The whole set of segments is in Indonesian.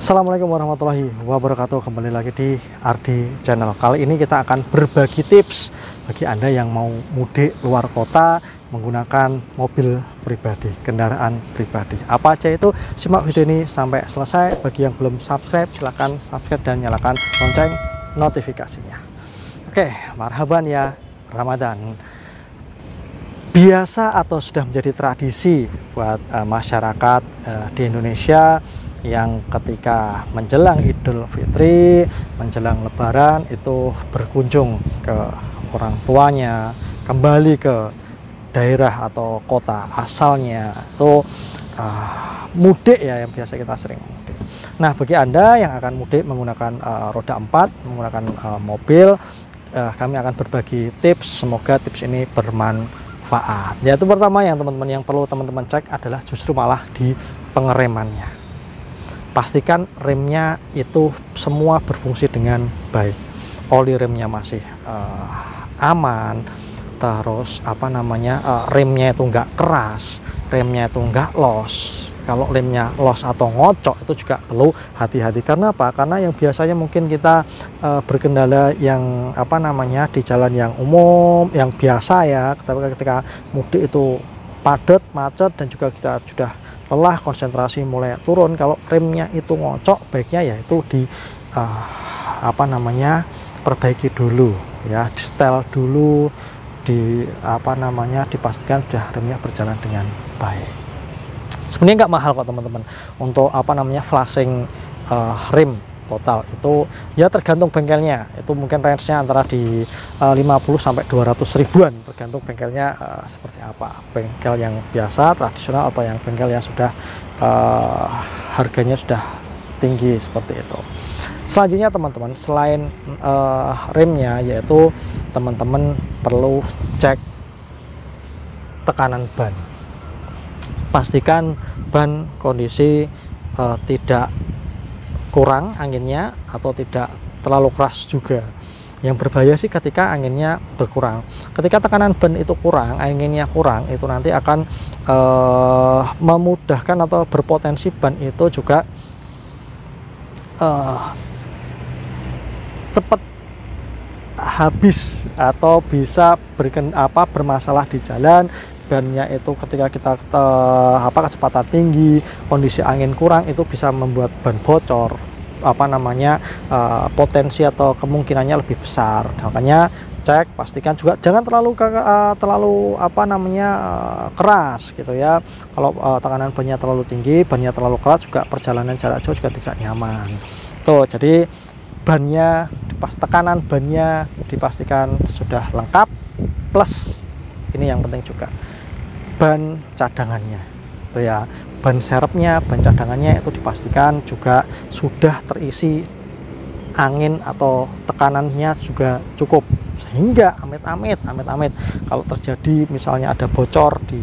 Assalamualaikum warahmatullahi wabarakatuh. Kembali lagi di Ardi Channel. Kali ini kita akan berbagi tips bagi Anda yang mau mudik luar kota menggunakan mobil pribadi, kendaraan pribadi. Apa aja itu? Simak video ini sampai selesai. Bagi yang belum subscribe, silahkan subscribe dan nyalakan lonceng notifikasinya. Oke, marhaban ya Ramadan. Biasa atau sudah menjadi tradisi buat masyarakat di Indonesia yang ketika menjelang Idul Fitri, menjelang Lebaran itu berkunjung ke orang tuanya, kembali ke daerah atau kota asalnya, itu mudik ya, yang biasa kita sering mudik. Nah, bagi Anda yang akan mudik menggunakan roda 4, menggunakan mobil, kami akan berbagi tips. Semoga tips ini bermanfaat. Yaitu pertama yang teman-teman yang perlu teman-teman cek adalah justru malah di pengeremannya. Pastikan remnya itu semua berfungsi dengan baik, oli remnya masih aman, terus remnya itu enggak keras, remnya itu enggak los. Kalau remnya los atau ngocok itu juga perlu hati-hati. Karena apa? Karena yang biasanya mungkin kita berkendara yang di jalan yang umum, yang biasa ya, ketika mudik itu padat, macet, dan juga kita sudah lelah, konsentrasi mulai turun. Kalau remnya itu ngocok, baiknya ya itu di perbaiki dulu ya, di setel dulu, dipastikan sudah remnya berjalan dengan baik. Sebenarnya nggak mahal kok teman-teman untuk flashing rem total itu ya, tergantung bengkelnya. Itu mungkin range-nya antara di 50 sampai 200 ribuan, tergantung bengkelnya seperti apa. Bengkel yang biasa, tradisional, atau yang bengkel yang sudah harganya sudah tinggi seperti itu. Selanjutnya teman-teman, selain remnya, yaitu teman-teman perlu cek tekanan ban. Pastikan ban kondisi tidak kurang anginnya atau tidak terlalu keras juga. Yang berbahaya sih ketika anginnya berkurang. Ketika tekanan ban itu kurang, anginnya kurang, itu nanti akan memudahkan atau berpotensi ban itu juga cepat habis atau bisa bermasalah di jalan. Bannya itu ketika kita kecepatan tinggi, kondisi angin kurang, itu bisa membuat ban bocor, potensi atau kemungkinannya lebih besar. Makanya cek, pastikan juga jangan terlalu keras gitu ya. Kalau tekanan bannya terlalu tinggi, bannya terlalu keras, juga perjalanan jarak jauh juga tidak nyaman tuh. Jadi tekanan bannya dipastikan sudah lengkap, plus ini yang penting juga ban cadangannya itu ya, ban serepnya, ban cadangannya itu dipastikan juga sudah terisi angin atau tekanannya juga cukup, sehingga amit-amit kalau terjadi misalnya ada bocor di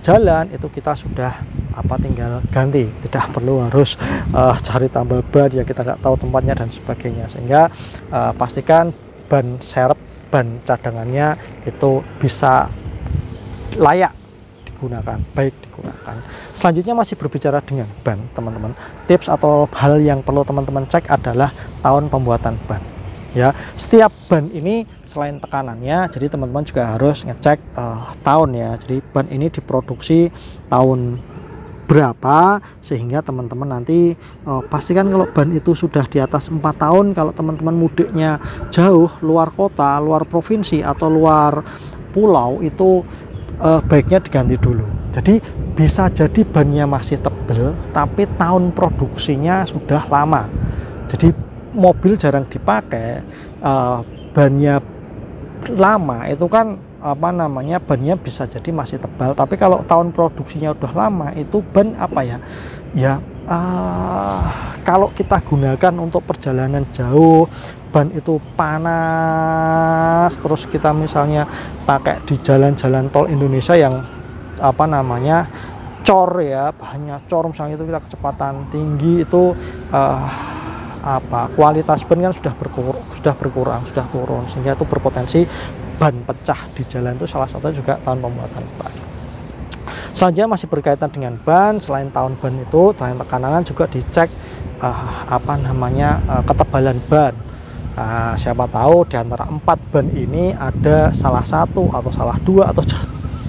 jalan, itu kita sudah tinggal ganti, tidak perlu harus cari tambal ban ya, kita nggak tahu tempatnya dan sebagainya. Sehingga pastikan ban serep, ban cadangannya itu bisa layak digunakan, baik digunakan. Selanjutnya masih berbicara dengan ban teman-teman, tips atau hal yang perlu teman-teman cek adalah tahun pembuatan ban ya. Setiap ban ini selain tekanannya, jadi teman-teman juga harus ngecek tahun ya. Jadi ban ini diproduksi tahun berapa, sehingga teman-teman nanti pastikan kalau ban itu sudah di atas 4 tahun, kalau teman-teman mudiknya jauh, luar kota, luar provinsi, atau luar pulau, itu baiknya diganti dulu. Jadi bisa jadi bannya masih tebel tapi tahun produksinya sudah lama, jadi mobil jarang dipakai, bannya lama, itu kan bannya bisa jadi masih tebal, tapi kalau tahun produksinya udah lama, itu ban kalau kita gunakan untuk perjalanan jauh, ban itu panas, terus kita misalnya pakai di jalan-jalan tol Indonesia yang cor ya, bahannya cor, misalnya itu kita kecepatan tinggi, itu kualitas ban kan sudah berkurang, sudah turun, sehingga itu berpotensi ban pecah di jalan. Itu salah satu juga tahun pembuatan ban. Selanjutnya masih berkaitan dengan ban. Selain tahun ban itu, selain tekanan juga dicek ketebalan ban. Siapa tahu di antara 4 ban ini ada salah satu atau salah 2 atau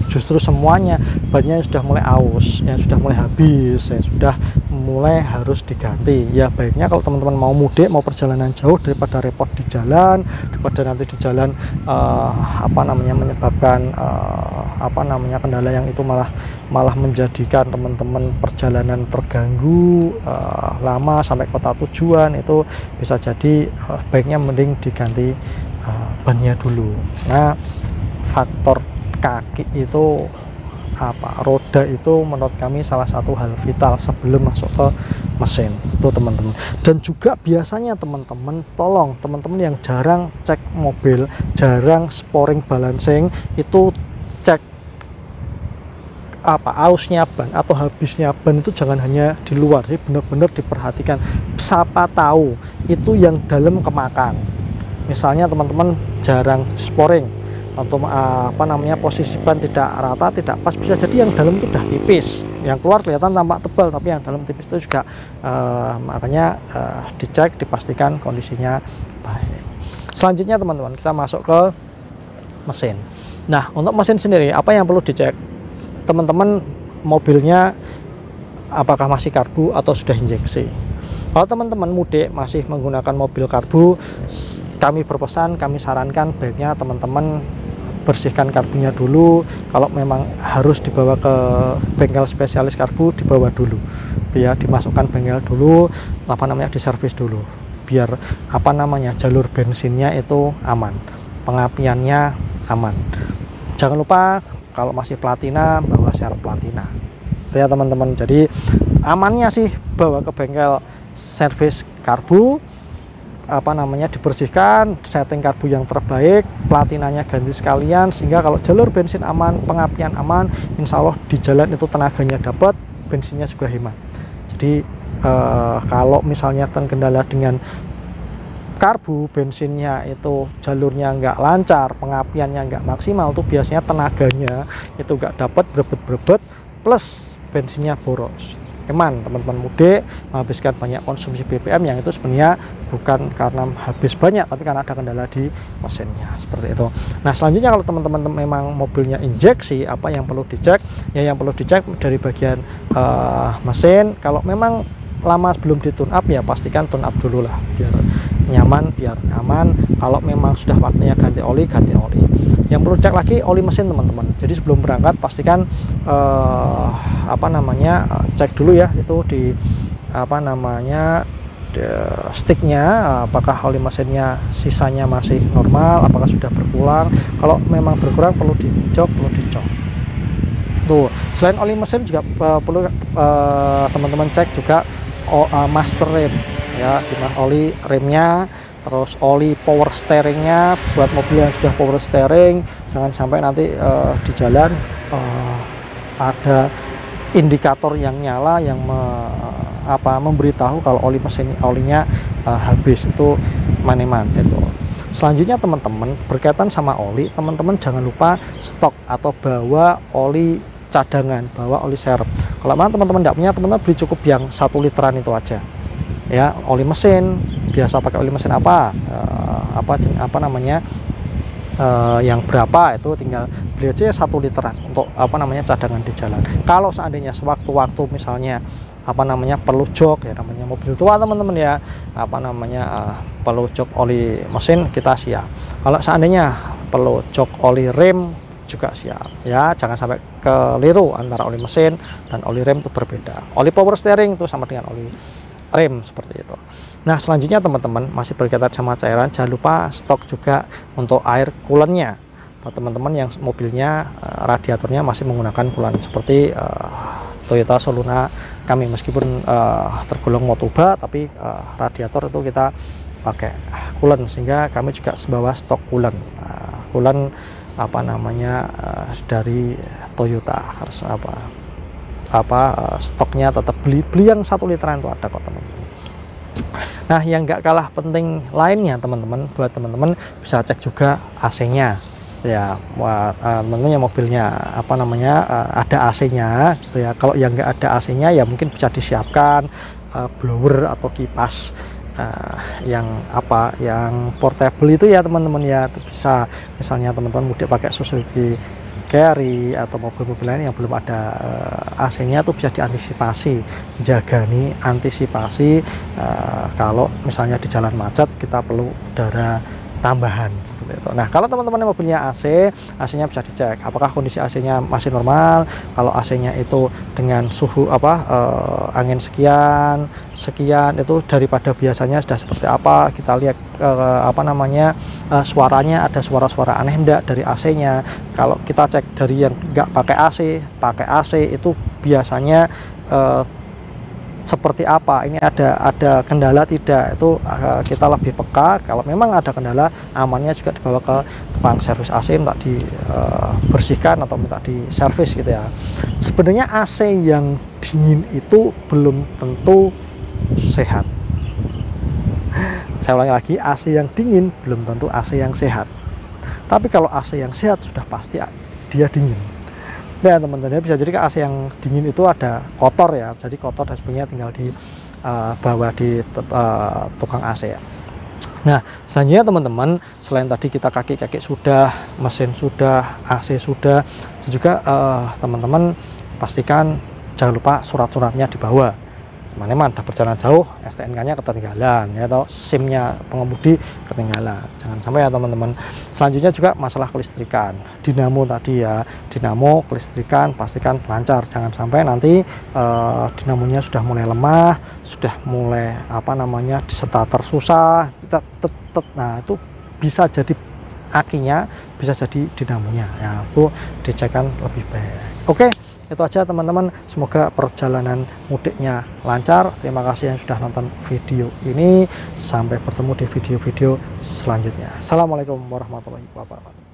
justru semuanya bannya sudah mulai aus, yang sudah mulai habis, yang sudah mulai harus diganti. Ya baiknya kalau teman-teman mau mudik, mau perjalanan jauh, daripada repot di jalan, daripada nanti di jalan menyebabkan kendala yang itu malah menjadikan teman-teman perjalanan terganggu lama sampai kota tujuan, itu bisa jadi baiknya mending diganti bannya dulu. Nah, faktor kaki itu roda itu menurut kami salah satu hal vital sebelum masuk ke mesin itu teman-teman. Dan juga biasanya teman-teman, tolong teman-teman yang jarang cek mobil, jarang sporing balancing, itu cek ausnya ban atau habisnya ban itu jangan hanya di luar, jadi benar-benar diperhatikan. Siapa tahu itu yang dalam kemakan. Misalnya teman-teman jarang sporing atau posisi ban tidak rata, tidak pas, bisa jadi yang dalam itu udah tipis, yang keluar kelihatan tampak tebal tapi yang dalam tipis itu juga makanya dicek, dipastikan kondisinya baik. Selanjutnya teman-teman, kita masuk ke mesin. Nah, untuk mesin sendiri apa yang perlu dicek teman-teman? Mobilnya apakah masih karbu atau sudah injeksi. Kalau teman-teman mudik masih menggunakan mobil karbu, kami berpesan, kami sarankan baiknya teman-teman bersihkan karbunya dulu. Kalau memang harus dibawa ke bengkel spesialis karbu, dibawa dulu, ya, dimasukkan bengkel dulu, diservis dulu, biar jalur bensinnya itu aman, pengapiannya aman. Jangan lupa kalau masih platina, bawa serep platina, itu ya teman-teman. Jadi amannya sih bawa ke bengkel servis karbu, dibersihkan, setting karbu yang terbaik, platinanya ganti sekalian, sehingga kalau jalur bensin aman, pengapian aman, insya Allah di jalan itu tenaganya dapat, bensinnya juga hemat. Jadi kalau misalnya terkendala dengan karbu, bensinnya itu jalurnya nggak lancar, pengapiannya nggak maksimal, tuh biasanya tenaganya itu nggak dapat, berebet-berebet, plus bensinnya boros. Eman teman-teman mudik menghabiskan banyak konsumsi BBM yang itu sebenarnya bukan karena habis banyak, tapi karena ada kendala di mesinnya, seperti itu. Nah, selanjutnya kalau teman-teman memang mobilnya injeksi, apa yang perlu dicek? Ya, yang perlu dicek dari bagian mesin. Kalau memang lama sebelum di tune up, ya pastikan tune up dulu lah, biar nyaman, biar aman. Kalau memang sudah waktunya ganti oli, ganti oli. Yang perlu cek lagi oli mesin teman-teman. Jadi sebelum berangkat pastikan cek dulu ya, itu di sticknya, apakah oli mesinnya sisanya masih normal, apakah sudah berkurang. Kalau memang berkurang perlu dicok. Tuh, selain oli mesin juga perlu teman-teman cek juga master rem, ya, dimana oli remnya, terus oli power steeringnya. Buat mobil yang sudah power steering, jangan sampai nanti di jalan ada indikator yang nyala yang memberitahu kalau olinya habis, itu maneman itu. Selanjutnya teman-teman, berkaitan sama oli, teman-teman jangan lupa stok atau bawa oli cadangan, bawa oli serep. Kalau memang teman-teman tidak punya, teman-teman beli cukup yang 1 literan itu aja, ya. Oli mesin biasa pakai oli mesin yang berapa, itu tinggal beli aja 1 literan untuk cadangan di jalan. Kalau seandainya sewaktu-waktu misalnya perlu jok, ya, namanya mobil tua teman-teman, ya, perlu jok oli mesin, kita siap. Kalau seandainya perlu jok oli rem juga siap, ya. Jangan sampai keliru antara oli mesin dan oli rem, itu berbeda. Oli power steering itu sama dengan oli rem, seperti itu. Nah, selanjutnya teman-teman masih berkaitan sama cairan, jangan lupa stok juga untuk air coolant-nya. Buat teman-teman yang mobilnya radiatornya masih menggunakan coolant seperti Toyota Soluna kami, meskipun tergolong Motuba, tapi radiator itu kita pakai coolant, sehingga kami juga bawa stok coolant. Coolant dari Toyota, harus stoknya tetap beli yang 1 literan itu ada kok teman-teman. Nah, yang nggak kalah penting lainnya teman-teman, buat teman-teman bisa cek juga AC-nya, ya, tentunya mobilnya apa namanya ada AC-nya gitu ya. Kalau yang nggak ada AC-nya ya mungkin bisa disiapkan blower atau kipas yang portable itu ya teman-teman ya. Itu bisa misalnya teman-teman mudik pakai Suzuki Carry atau mobil-mobil lain yang belum ada AC-nya, itu bisa diantisipasi, antisipasi kalau misalnya di jalan macet kita perlu udara tambahan seperti itu. Nah, kalau teman-teman yang mobilnya AC-nya bisa dicek apakah kondisi AC-nya masih normal. Kalau AC-nya itu dengan suhu angin sekian itu daripada biasanya sudah seperti apa, kita lihat suaranya ada suara-suara aneh enggak dari AC-nya. Kalau kita cek dari yang enggak pakai AC itu biasanya seperti apa, ini ada kendala tidak, itu kita lebih peka. Kalau memang ada kendala, amannya juga dibawa ke tukang servis AC, minta dibersihkan atau minta diservis gitu ya. Sebenarnya AC yang dingin itu belum tentu sehat. Saya ulangi lagi, AC yang dingin belum tentu AC yang sehat. Tapi kalau AC yang sehat sudah pasti dia dingin. Nah teman-teman, bisa jadi AC yang dingin itu ada kotor ya, jadi kotor dan sebagainya tinggal dibawa di tukang AC ya. Nah selanjutnya teman-teman, selain tadi kita kaki-kaki sudah, mesin sudah, AC sudah, juga teman-teman pastikan jangan lupa surat-suratnya dibawa. Mana ada perjalanan jauh, STNK-nya ketinggalan ya, atau SIM-nya pengemudi ketinggalan, jangan sampai ya teman-teman. Selanjutnya juga masalah kelistrikan, dinamo tadi ya, dinamo kelistrikan pastikan lancar, jangan sampai nanti dinamonya sudah mulai lemah, sudah mulai di starter susah, nah itu bisa jadi akinya, bisa jadi dinamonya ya, itu dicekkan lebih baik. Oke, itu aja teman-teman, semoga perjalanan mudiknya lancar. Terima kasih yang sudah nonton video ini, sampai bertemu di video-video selanjutnya. Assalamualaikum warahmatullahi wabarakatuh.